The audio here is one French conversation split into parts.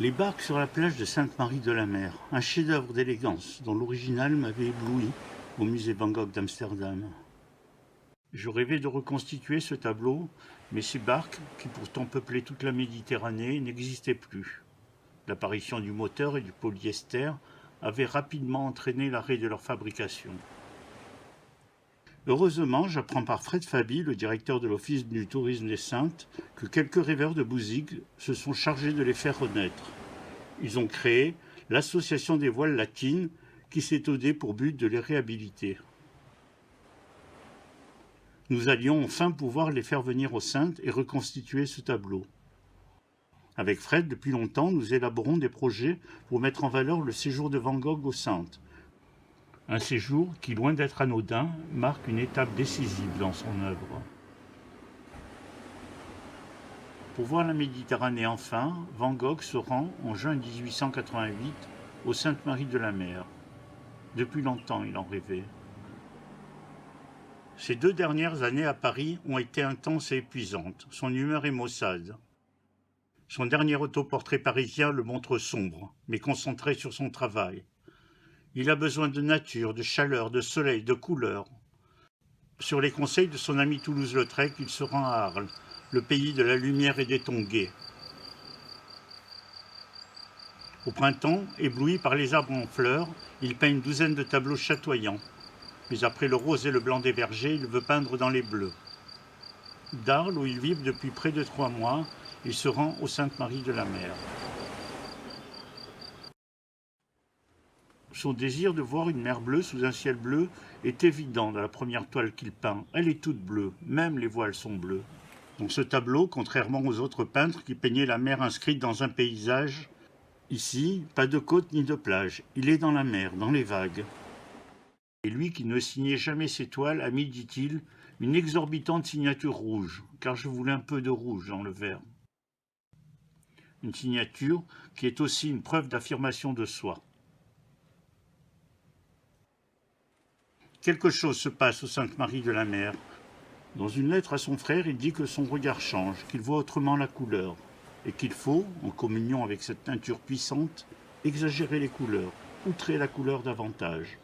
Les barques sur la plage de Sainte-Marie-de-la-Mer, un chef-d'œuvre d'élégance dont l'original m'avait ébloui au musée Van Gogh d'Amsterdam. Je rêvais de reconstituer ce tableau, mais ces barques, qui pourtant peuplaient toute la Méditerranée, n'existaient plus. L'apparition du moteur et du polyester avait rapidement entraîné l'arrêt de leur fabrication. Heureusement, j'apprends par Fred Faby, le directeur de l'Office du tourisme des Saintes, que quelques rêveurs de Bouzigues se sont chargés de les faire renaître. Ils ont créé l'Association des voiles latines qui s'est donnée pour but de les réhabiliter. Nous allions enfin pouvoir les faire venir aux Saintes et reconstituer ce tableau. Avec Fred, depuis longtemps, nous élaborons des projets pour mettre en valeur le séjour de Van Gogh aux Saintes. Un séjour qui, loin d'être anodin, marque une étape décisive dans son œuvre. Pour voir la Méditerranée enfin, Van Gogh se rend en juin 1888 aux Sainte-Marie-de-la-Mer. Depuis longtemps, il en rêvait. Ces 2 dernières années à Paris ont été intenses et épuisantes. Son humeur est maussade. Son dernier autoportrait parisien le montre sombre, mais concentré sur son travail. Il a besoin de nature, de chaleur, de soleil, de couleurs. Sur les conseils de son ami Toulouse-Lautrec, il se rend à Arles, le pays de la lumière et des tons gais. Au printemps, ébloui par les arbres en fleurs, il peint une douzaine de tableaux chatoyants. Mais après le rose et le blanc des vergers, il veut peindre dans les bleus. D'Arles, où il vit depuis près de 3 mois, il se rend aux Sainte-Marie-de-la-Mer. Son désir de voir une mer bleue sous un ciel bleu est évident dans la première toile qu'il peint. Elle est toute bleue, même les voiles sont bleues. Dans ce tableau, contrairement aux autres peintres qui peignaient la mer inscrite dans un paysage, ici, pas de côte ni de plage. Il est dans la mer, dans les vagues. Et lui qui ne signait jamais ses toiles a mis, dit-il, une exorbitante signature rouge, car je voulais un peu de rouge dans le verre. Une signature qui est aussi une preuve d'affirmation de soi. Quelque chose se passe aux Sainte-Marie-de-la-Mer. Dans une lettre à son frère, il dit que son regard change, qu'il voit autrement la couleur, et qu'il faut, en communion avec cette teinture puissante, exagérer les couleurs, outrer la couleur davantage.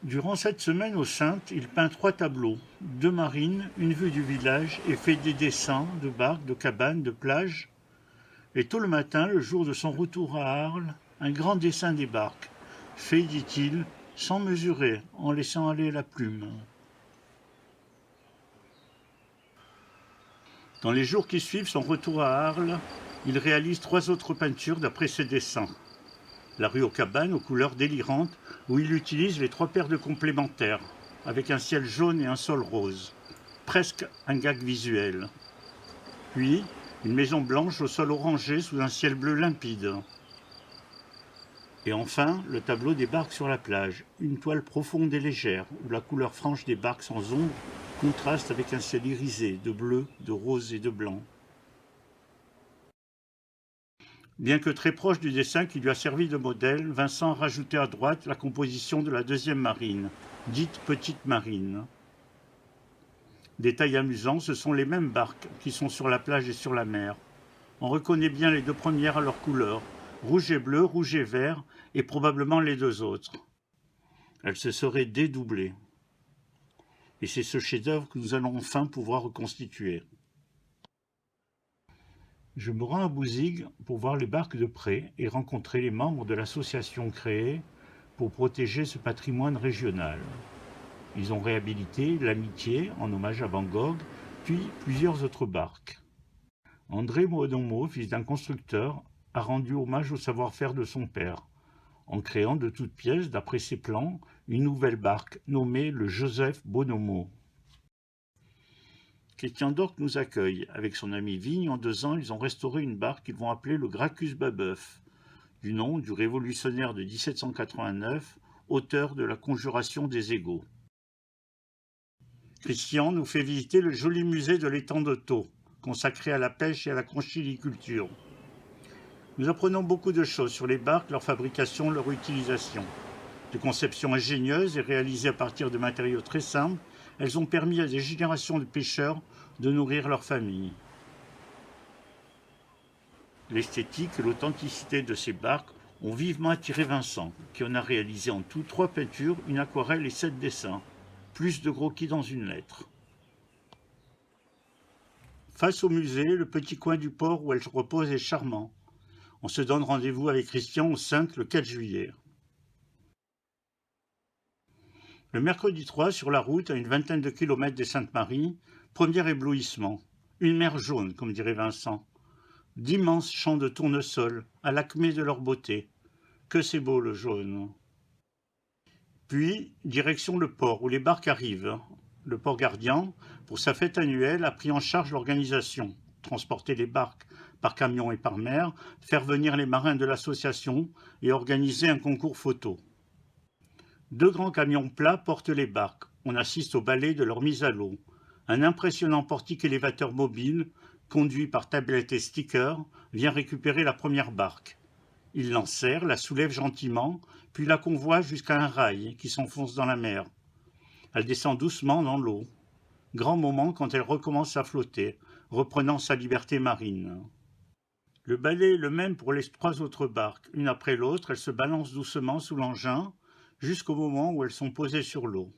Durant cette semaine aux Saintes, il peint 3 tableaux, 2 marines, une vue du village et fait des dessins de barques, de cabanes, de plages. Et tôt le matin, le jour de son retour à Arles, un grand dessin des barques, fait, dit-il, sans mesurer, en laissant aller la plume. Dans les jours qui suivent son retour à Arles, il réalise 3 autres peintures d'après ses dessins. La rue aux cabanes aux couleurs délirantes, où il utilise les 3 paires de complémentaires, avec un ciel jaune et un sol rose. Presque un gag visuel. Puis, une maison blanche au sol orangé sous un ciel bleu limpide. Et enfin, le tableau des barques sur la plage, une toile profonde et légère, où la couleur franche des barques sans ombre contraste avec un ciel irisé de bleu, de rose et de blanc. Bien que très proche du dessin qui lui a servi de modèle, Vincent a rajouté à droite la composition de la 2e marine, dite petite marine. Détail amusant, ce sont les mêmes barques qui sont sur la plage et sur la mer. On reconnaît bien les 2 premières à leur couleur, rouge et bleu, rouge et vert, et probablement les 2 autres. Elles se seraient dédoublées. Et c'est ce chef-d'œuvre que nous allons enfin pouvoir reconstituer. Je me rends à Bouzigues pour voir les barques de près et rencontrer les membres de l'association créée pour protéger ce patrimoine régional. Ils ont réhabilité l'Amitié en hommage à Van Gogh, puis plusieurs autres barques. André Bonomo, fils d'un constructeur, a rendu hommage au savoir-faire de son père, en créant de toutes pièces, d'après ses plans, une nouvelle barque nommée le Joseph Bonomo. Christian Dorc nous accueille. Avec son ami Vigne, en 2 ans, ils ont restauré une barque qu'ils vont appeler le Gracchus Babeuf, du nom du révolutionnaire de 1789, auteur de la Conjuration des égaux. Christian nous fait visiter le joli musée de l'étang de Thau, consacré à la pêche et à la conchyliculture. Nous apprenons beaucoup de choses sur les barques, leur fabrication, leur utilisation. De conception ingénieuse et réalisée à partir de matériaux très simples, elles ont permis à des générations de pêcheurs de nourrir leur famille. L'esthétique et l'authenticité de ces barques ont vivement attiré Vincent, qui en a réalisé en tout 3 peintures, une aquarelle et 7 dessins, plus de croquis dans une lettre. Face au musée, le petit coin du port où elle repose est charmant. On se donne rendez-vous avec Christian au 5 le 4 juillet. Le mercredi 3, sur la route, à une vingtaine de kilomètres des Saintes-Maries, premier éblouissement. Une mer jaune, comme dirait Vincent. D'immenses champs de tournesol, à l'acmé de leur beauté. Que c'est beau le jaune. Puis, direction le port, où les barques arrivent. Le port gardien, pour sa fête annuelle, a pris en charge l'organisation. Transporter les barques par camion et par mer, faire venir les marins de l'association et organiser un concours photo. 2 grands camions plats portent les barques. On assiste au balai de leur mise à l'eau. Un impressionnant portique élévateur mobile, conduit par tablette et sticker, vient récupérer la première barque. Il l'enserre, la soulève gentiment, puis la convoie jusqu'à un rail qui s'enfonce dans la mer. Elle descend doucement dans l'eau. Grand moment quand elle recommence à flotter, reprenant sa liberté marine. Le balai est le même pour les 3 autres barques. Une après l'autre, elles se balancent doucement sous l'engin, jusqu'au moment où elles sont posées sur l'eau.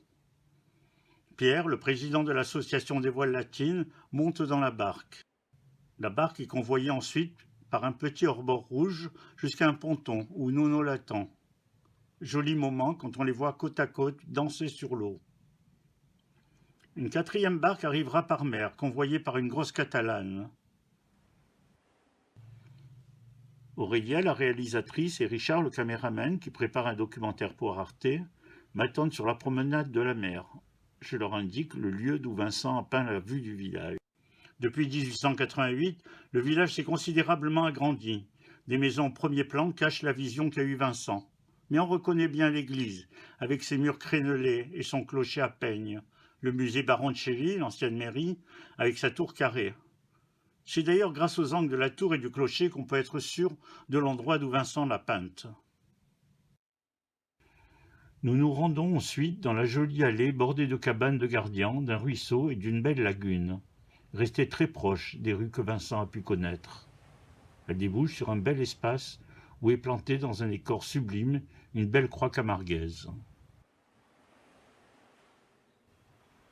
Pierre, le président de l'association des voiles latines, monte dans la barque. La barque est convoyée ensuite par un petit hors-bord rouge jusqu'à un ponton où Nono l'attend. Joli moment quand on les voit côte à côte danser sur l'eau. Une 4e barque arrivera par mer, convoyée par une grosse catalane. Aurélia, la réalisatrice, et Richard, le caméraman, qui prépare un documentaire pour Arte, m'attendent sur la promenade de la mer. Je leur indique le lieu d'où Vincent a peint la vue du village. Depuis 1888, le village s'est considérablement agrandi. Des maisons au premier plan cachent la vision qu'a eue Vincent. Mais on reconnaît bien l'église, avec ses murs crénelés et son clocher à peigne. Le musée Baroncelli, l'ancienne mairie, avec sa tour carrée. C'est d'ailleurs grâce aux angles de la tour et du clocher qu'on peut être sûr de l'endroit d'où Vincent l'a peinte. Nous nous rendons ensuite dans la jolie allée bordée de cabanes de gardiens, d'un ruisseau et d'une belle lagune, restée très proche des rues que Vincent a pu connaître. Elle débouche sur un bel espace où est plantée dans un décor sublime une belle croix camarguaise.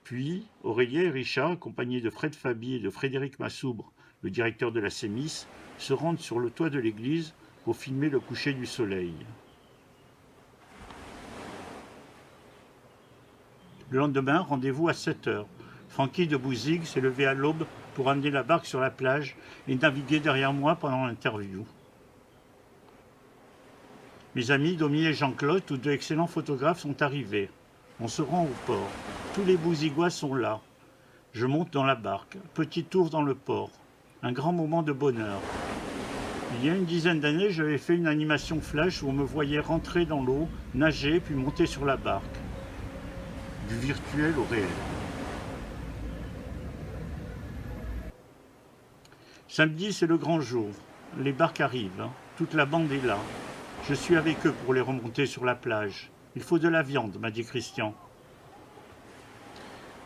Puis, Aurélia et Richard, accompagnés de Fred Fabi et de Frédéric Massoubre, le directeur de la CEMIS, se rendent sur le toit de l'église pour filmer le coucher du soleil. Le lendemain, rendez-vous à 7 heures. Francky de Bouzig s'est levé à l'aube pour amener la barque sur la plage et naviguer derrière moi pendant l'interview. Mes amis Domi et Jean-Claude, tous 2 excellents photographes, sont arrivés. On se rend au port. Tous les Bouzigois sont là. Je monte dans la barque. Petit tour dans le port. Un grand moment de bonheur. Il y a une dizaine d'années, j'avais fait une animation flash où on me voyait rentrer dans l'eau, nager, puis monter sur la barque. Du virtuel au réel. Samedi, c'est le grand jour. Les barques arrivent. Toute la bande est là. Je suis avec eux pour les remonter sur la plage. Il faut de la viande, m'a dit Christian.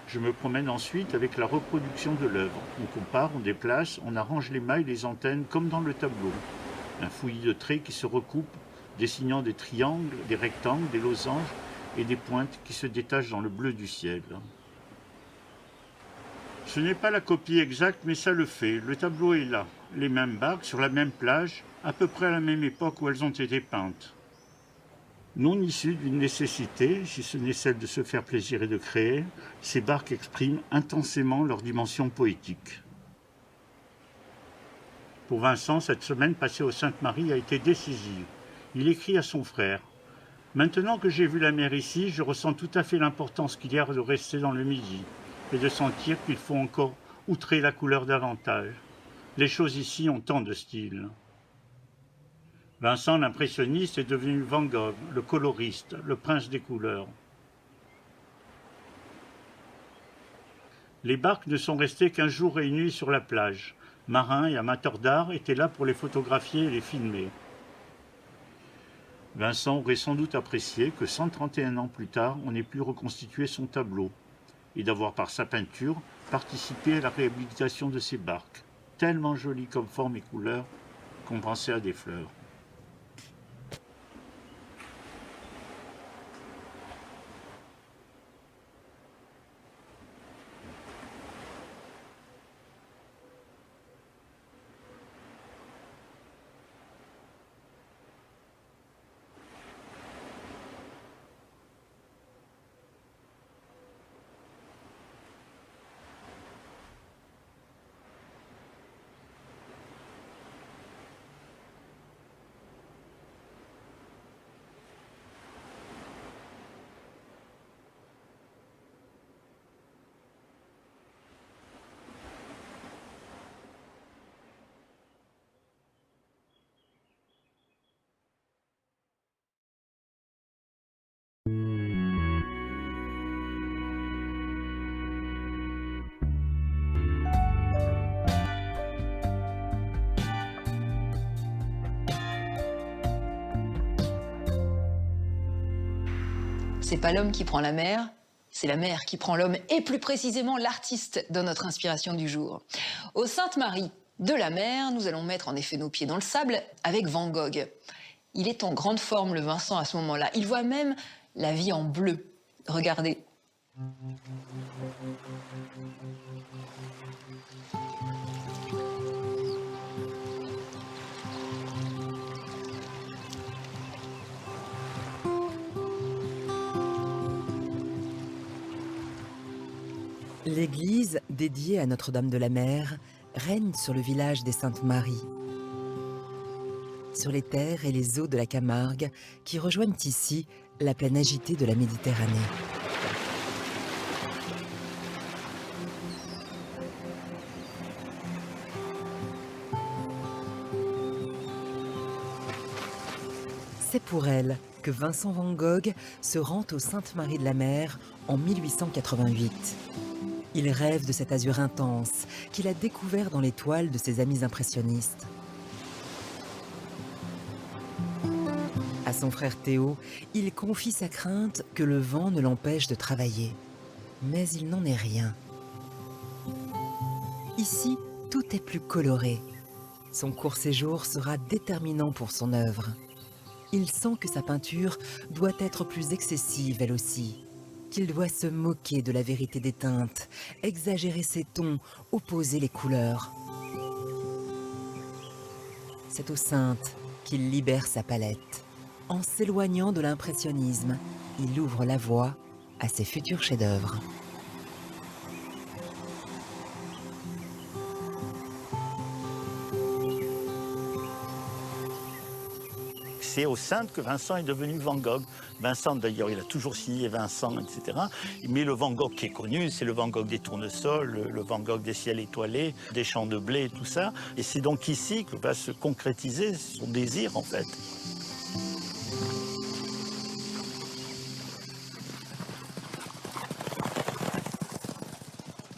Je me promène ensuite avec la reproduction de l'œuvre. On compare, on déplace, on arrange les mailles, les antennes, comme dans le tableau. Un fouillis de traits qui se recoupent, dessinant des triangles, des rectangles, des losanges et des pointes qui se détachent dans le bleu du ciel. Ce n'est pas la copie exacte, mais ça le fait. Le tableau est là. Les mêmes barques, sur la même plage, à peu près à la même époque où elles ont été peintes. Non issues d'une nécessité, si ce n'est celle de se faire plaisir et de créer, ces barques expriment intensément leur dimension poétique. Pour Vincent, cette semaine passée aux Saintes-Maries a été décisive. Il écrit à son frère « Maintenant que j'ai vu la mer ici, je ressens tout à fait l'importance qu'il y a de rester dans le Midi et de sentir qu'il faut encore outrer la couleur davantage. Les choses ici ont tant de style. » Vincent, l'impressionniste, est devenu Van Gogh, le coloriste, le prince des couleurs. Les barques ne sont restées qu'1 jour et une nuit sur la plage. Marins et amateurs d'art étaient là pour les photographier et les filmer. Vincent aurait sans doute apprécié que 131 ans plus tard, on ait pu reconstituer son tableau. et d'avoir par sa peinture participé à la réhabilitation de ces barques, tellement jolies comme forme et couleur qu'on pensait à des fleurs. C'est pas l'homme qui prend la mer, c'est la mer qui prend l'homme, et plus précisément l'artiste dans notre inspiration du jour. Au Sainte-Marie de la Mer, nous allons mettre en effet nos pieds dans le sable avec Van Gogh. Il est en grande forme, le Vincent, à ce moment-là. Il voit même la vie en bleu. Regardez. L'église, dédiée à Notre-Dame de la Mer, règne sur le village des Saintes-Maries, sur les terres et les eaux de la Camargue qui rejoignent ici la plaine agitée de la Méditerranée. C'est pour elle que Vincent Van Gogh se rend aux Saintes-Maries de la Mer en 1888. Il rêve de cet azur intense qu'il a découvert dans les toiles de ses amis impressionnistes. À son frère Théo, il confie sa crainte que le vent ne l'empêche de travailler. Mais il n'en est rien. Ici, tout est plus coloré. Son court séjour sera déterminant pour son œuvre. Il sent que sa peinture doit être plus excessive elle aussi, qu'il doit se moquer de la vérité des teintes, exagérer ses tons, opposer les couleurs. C'est aux Saintes qu'il libère sa palette. En s'éloignant de l'impressionnisme, il ouvre la voie à ses futurs chefs-d'œuvre. C'est aux Saintes que Vincent est devenu Van Gogh. Vincent, d'ailleurs, il a toujours signé Vincent, etc. Mais le Van Gogh qui est connu, c'est le Van Gogh des tournesols, le Van Gogh des ciels étoilés, des champs de blé et tout ça. Et c'est donc ici que va se concrétiser son désir, en fait.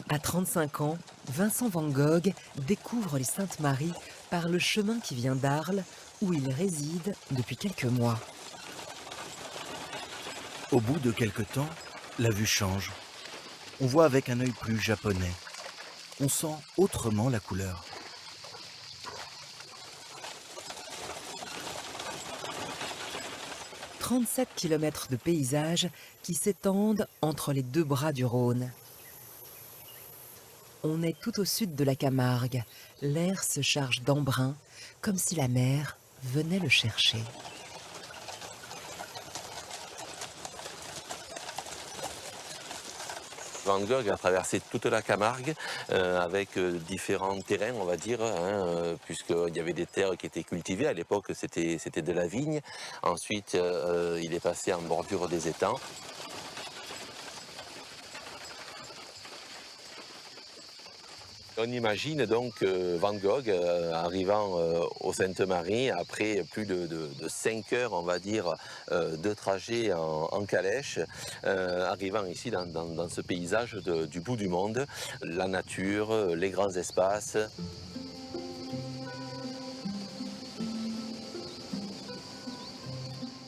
À 35 ans, Vincent Van Gogh découvre les Saintes-Maries par le chemin qui vient d'Arles, où il réside depuis quelques mois. Au bout de quelque temps, la vue change. On voit avec un œil plus japonais. On sent autrement la couleur. « 37 km de paysages qui s'étendent entre les deux bras du Rhône. On est tout au sud de la Camargue. L'air se charge d'embrun, comme si la mer venait le chercher. Van Gogh a traversé toute la Camargue avec différents terrains, on va dire, puisqu'il y avait des terres qui étaient cultivées. À l'époque, c'était de la vigne. Ensuite, il est passé en bordure des étangs. On imagine donc Van Gogh arrivant aux Saintes-Maries après plus de 5 heures, on va dire, de trajet en calèche, arrivant ici dans ce paysage du bout du monde, la nature, les grands espaces.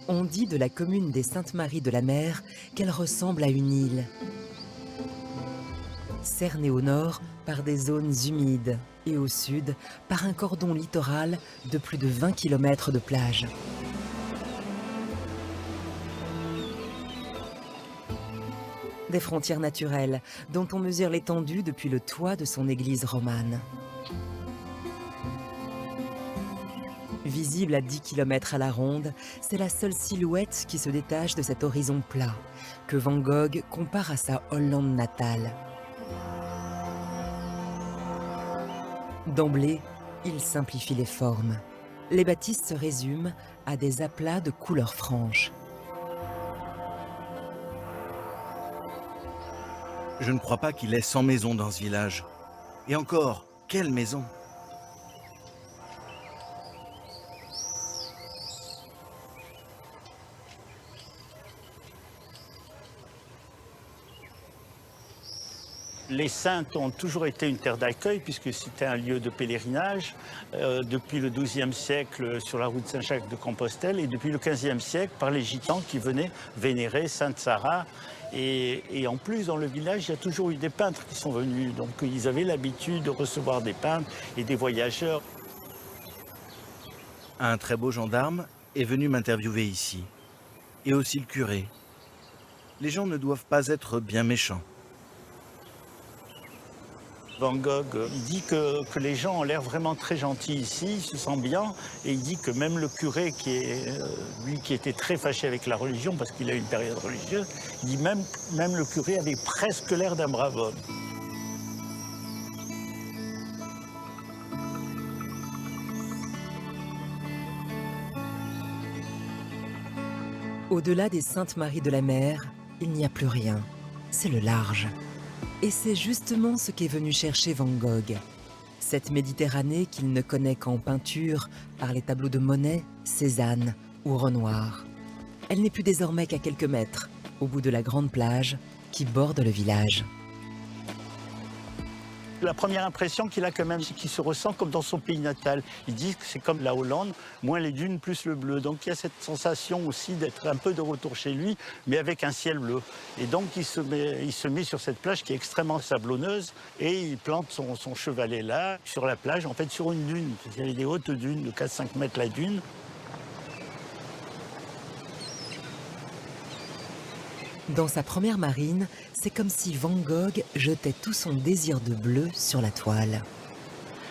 On dit de la commune des Saintes-Maries de la Mer qu'elle ressemble à une île. cerné au nord par des zones humides et au sud par un cordon littoral de plus de 20 km de plage. Des frontières naturelles dont on mesure l'étendue depuis le toit de son église romane. Visible à 10 km à la ronde, c'est la seule silhouette qui se détache de cet horizon plat, que Van Gogh compare à sa Hollande natale. D'emblée, il simplifie les formes. Les bâtisses se résument à des aplats de couleurs franches. Je ne crois pas qu'il ait 100 maisons dans ce village. Et encore, quelle maison! Les Saintes ont toujours été une terre d'accueil puisque c'était un lieu de pèlerinage depuis le XIIe siècle sur la route Saint-Jacques de Compostelle et depuis le XVe siècle par les gitans qui venaient vénérer Sainte Sarah. Et en plus, dans le village, il y a toujours eu des peintres qui sont venus. Donc ils avaient l'habitude de recevoir des peintres et des voyageurs. Un très beau gendarme est venu m'interviewer ici. Et aussi le curé. Les gens ne doivent pas être bien méchants. Van Gogh, il dit que les gens ont l'air vraiment très gentils ici, il se sent bien, et il dit que même le curé, lui qui était très fâché avec la religion, parce qu'il a eu une période religieuse, il dit même le curé avait presque l'air d'un brave homme. Au-delà des Saintes Maries de la Mer, il n'y a plus rien. C'est le large. Et c'est justement ce qu'est venu chercher Van Gogh. Cette Méditerranée qu'il ne connaît qu'en peinture par les tableaux de Monet, Cézanne ou Renoir. Elle n'est plus désormais qu'à quelques mètres, au bout de la grande plage qui borde le village. La première impression qu'il a quand même, c'est qu'il se ressent comme dans son pays natal. Il dit que c'est comme la Hollande, moins les dunes, plus le bleu. Donc il y a cette sensation aussi d'être un peu de retour chez lui, mais avec un ciel bleu. Et donc il se met sur cette plage qui est extrêmement sablonneuse et il plante son chevalet là, sur la plage, en fait sur une dune. Il y a des hautes dunes de 4-5 mètres la dune. Dans sa première marine, c'est comme si Van Gogh jetait tout son désir de bleu sur la toile.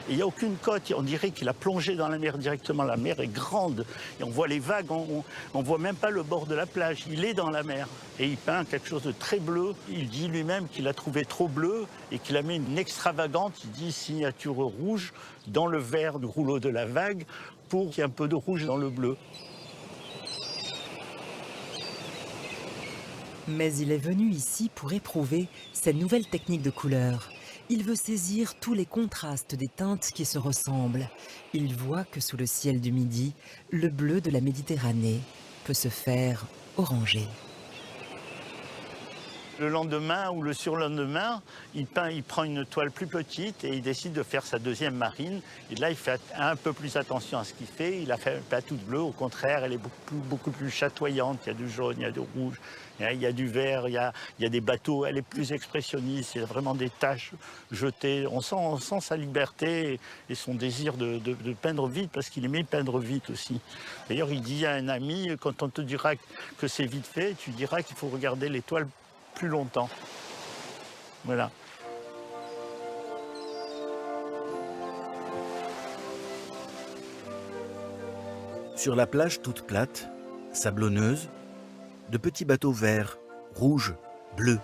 Il n'y a aucune côte, on dirait qu'il a plongé dans la mer directement. La mer est grande et on voit les vagues, on ne voit même pas le bord de la plage. Il est dans la mer et il peint quelque chose de très bleu. Il dit lui-même qu'il a trouvé trop bleu et qu'il a mis une extravagante, il dit signature rouge, dans le vert du rouleau de la vague pour qu'il y ait un peu de rouge dans le bleu. Mais il est venu ici pour éprouver cette nouvelle technique de couleur. Il veut saisir tous les contrastes des teintes qui se ressemblent. Il voit que sous le ciel du Midi, le bleu de la Méditerranée peut se faire orangé. Le lendemain ou le surlendemain, il prend une toile plus petite et il décide de faire sa deuxième marine. Et là, il fait un peu plus attention à ce qu'il fait. Il la fait pas toute bleue, au contraire, elle est beaucoup plus chatoyante. Il y a du jaune, il y a du rouge, il y a du vert, il y a des bateaux. Elle est plus expressionniste, il y a vraiment des taches jetées. On sent sa liberté et son désir de peindre vite, parce qu'il aimait peindre vite aussi. D'ailleurs, il dit à un ami, quand on te dira que c'est vite fait, tu diras qu'il faut regarder les toiles plus longtemps. Voilà. Sur la plage toute plate, sablonneuse, de petits bateaux verts, rouges, bleus,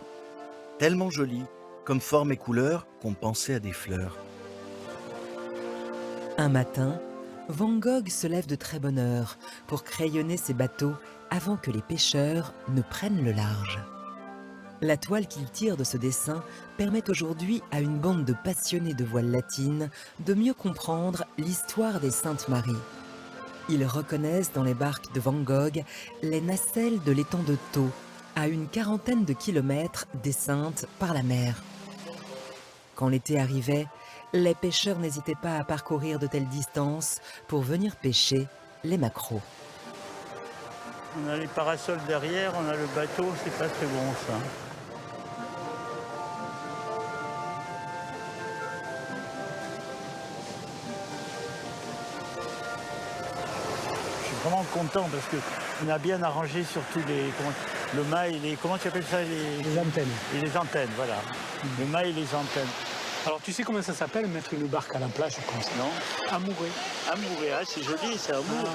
tellement jolis, comme forme et couleur qu'on pensait à des fleurs. Un matin, Van Gogh se lève de très bonne heure pour crayonner ses bateaux avant que les pêcheurs ne prennent le large. La toile qu'il tire de ce dessin permet aujourd'hui à une bande de passionnés de voile latine de mieux comprendre l'histoire des Saintes Maries. Ils reconnaissent dans les barques de Van Gogh les nacelles de l'étang de Thau, à une quarantaine de kilomètres des Saintes par la mer. Quand l'été arrivait, les pêcheurs n'hésitaient pas à parcourir de telles distances pour venir pêcher les maquereaux. On a les parasols derrière, on a le bateau, c'est pas très bon ça. vraiment content parce qu'on a bien arrangé sur tous les... le mât et les... Comment tu appelles ça Les antennes. Et les antennes, voilà. Le mât et les antennes. Alors tu sais comment ça s'appelle, mettre une barque à la plage comme ça? Non? Amouré. Amouré, ah, c'est joli, c'est amour.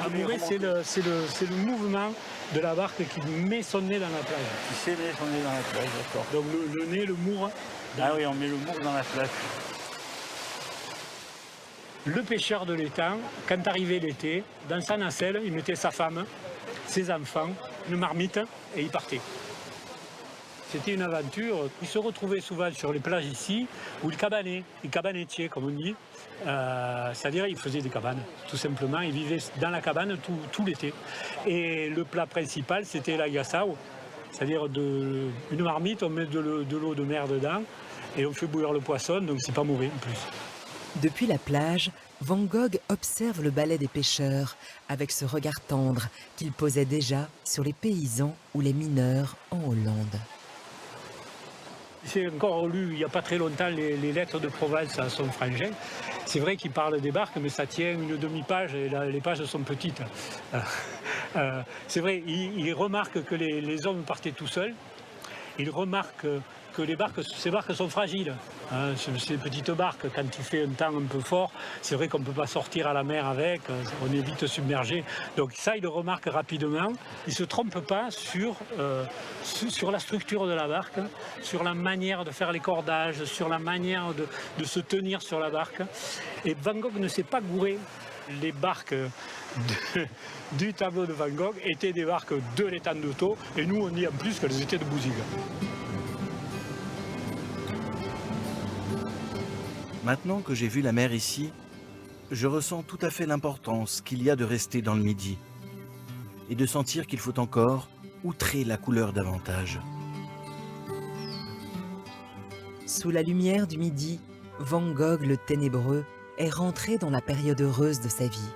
Amouré, c'est le mouvement de la barque qui met son nez dans la plage. Tu sais, on est dans la plage, d'accord. Donc le nez, le mourre. Ah oui, on met le mourre dans la plage. Le pêcheur de l'étang, quand arrivait l'été, dans sa nacelle, il mettait sa femme, ses enfants, une marmite et il partait. C'était une aventure. Il se retrouvait souvent sur les plages ici où il cabanetier comme on dit. C'est-à-dire il faisait des cabanes, tout simplement. Il vivait dans la cabane tout l'été. Et le plat principal, c'était la gassao. C'est-à-dire une marmite, on met de l'eau de mer dedans et on fait bouillir le poisson, donc c'est pas mauvais en plus. Depuis la plage, Van Gogh observe le ballet des pêcheurs avec ce regard tendre qu'il posait déjà sur les paysans ou les mineurs en Hollande. J'ai encore lu il n'y a pas très longtemps les lettres de Provence à son frangin. C'est vrai qu'il parle des barques, mais ça tient une demi-page et les pages sont petites. C'est vrai, il remarque que les hommes partaient tout seuls. Il remarque que ces barques sont fragiles. Ces petites barques, quand il fait un temps un peu fort, c'est vrai qu'on ne peut pas sortir à la mer avec, on est vite submergé. Donc ça, il le remarque rapidement. Il ne se trompe pas sur la structure de la barque, sur la manière de faire les cordages, sur la manière de se tenir sur la barque. Et Van Gogh ne s'est pas gouré. Les barques du tableau de Van Gogh étaient des barques de l'étang de Thau, et nous on dit en plus qu'elles étaient de Bouzigues. Maintenant que j'ai vu la mer ici, je ressens tout à fait l'importance qu'il y a de rester dans le Midi et de sentir qu'il faut encore outrer la couleur davantage. Sous la lumière du Midi, Van Gogh le ténébreux est rentré dans la période heureuse de sa vie.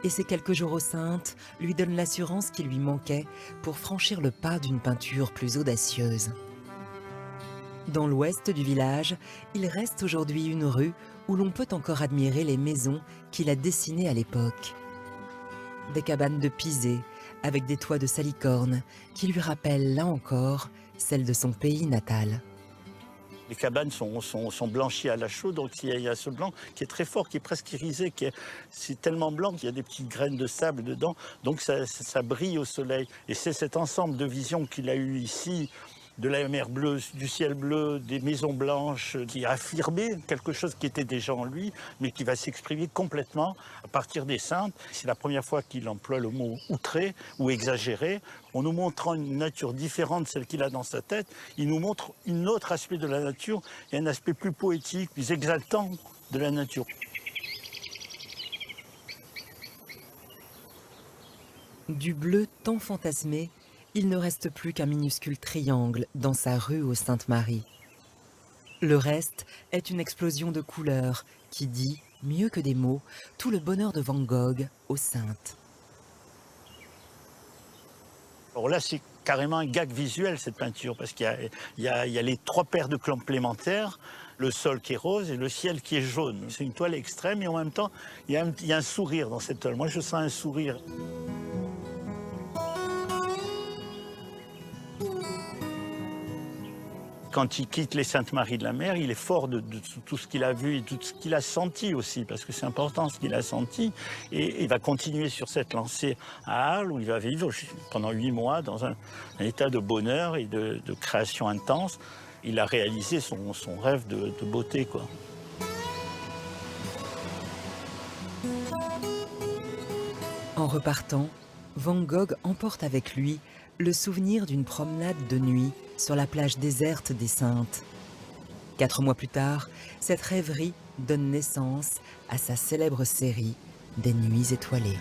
Et ces quelques jours aux Saintes lui donnent l'assurance qui lui manquait pour franchir le pas d'une peinture plus audacieuse. Dans l'ouest du village, il reste aujourd'hui une rue où l'on peut encore admirer les maisons qu'il a dessinées à l'époque. Des cabanes de pisé, avec des toits de salicorne, qui lui rappellent là encore celles de son pays natal. Les cabanes sont blanchies à la chaux, donc il y a ce blanc qui est très fort, qui est presque irisé, c'est tellement blanc qu'il y a des petites graines de sable dedans, donc ça brille au soleil. Et c'est cet ensemble de visions qu'il a eu ici, de la mer bleue, du ciel bleu, des maisons blanches, qui a affirmé quelque chose qui était déjà en lui, mais qui va s'exprimer complètement à partir des Saintes. C'est la première fois qu'il emploie le mot « outré » ou « exagéré », en nous montrant une nature différente de celle qu'il a dans sa tête. Il nous montre un autre aspect de la nature, et un aspect plus poétique, plus exaltant de la nature. Du bleu tant fantasmé, il ne reste plus qu'un minuscule triangle dans sa rue aux Saintes-Maries. Le reste est une explosion de couleurs qui dit, mieux que des mots, tout le bonheur de Van Gogh aux Saintes. Alors là, c'est carrément un gag visuel, cette peinture, parce qu'il y a les trois paires de complémentaires, le sol qui est rose et le ciel qui est jaune. C'est une toile extrême et en même temps, il y a un sourire dans cette toile. Moi, je sens un sourire. Quand il quitte les Saintes-Maries de la Mer, il est fort de tout ce qu'il a vu et tout ce qu'il a senti aussi, parce que c'est important ce qu'il a senti. Et il va continuer sur cette lancée à Arles, où il va vivre pendant 8 mois dans un état de bonheur et de création intense. Il a réalisé son rêve de beauté, quoi. En repartant, Van Gogh emporte avec lui le souvenir d'une promenade de nuit sur la plage déserte des Saintes. 4 mois plus tard, cette rêverie donne naissance à sa célèbre série des Nuits étoilées.